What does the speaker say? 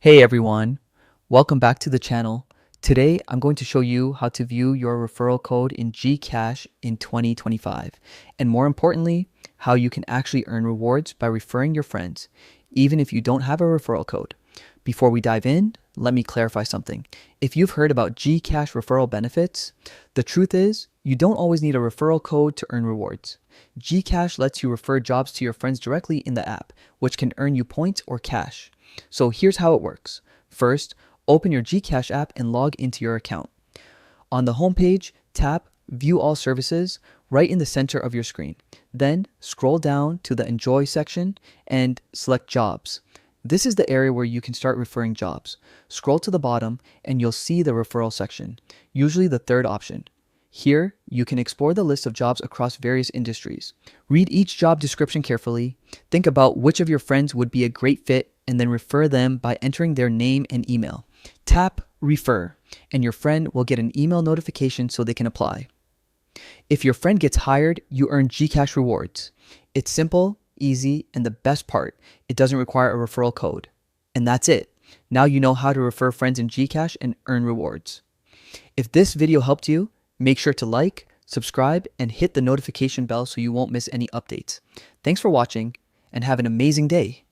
Hey everyone, welcome back to the channel. Today I'm going to show you how to view your referral code in GCash in 2025, and more importantly, how you can actually earn rewards by referring your friends, even if you don't have a referral code. Before we dive in, let me clarify something. If you've heard about GCash referral benefits, the truth is you don't always need a referral code to earn rewards. GCash lets you refer jobs to your friends directly in the app, which can earn you points or cash. So here's how it works. First, open your GCash app and log into your account. On the homepage, tap View All Services right in the center of your screen. Then scroll down to the Enjoy section and select Jobs. This is the area where you can start referring jobs. Scroll to the bottom and you'll see the referral section, usually the third option. Here, you can explore the list of jobs across various industries. Read each job description carefully, think about which of your friends would be a great fit, and then refer them by entering their name and email. Tap Refer, and your friend will get an email notification so they can apply. If your friend gets hired, you earn GCash rewards. It's simple, easy, and the best part, it doesn't require a referral code. And that's it. Now you know how to refer friends in GCash and earn rewards. If this video helped you, make sure to like, subscribe, and hit the notification bell so you won't miss any updates. Thanks for watching, and have an amazing day.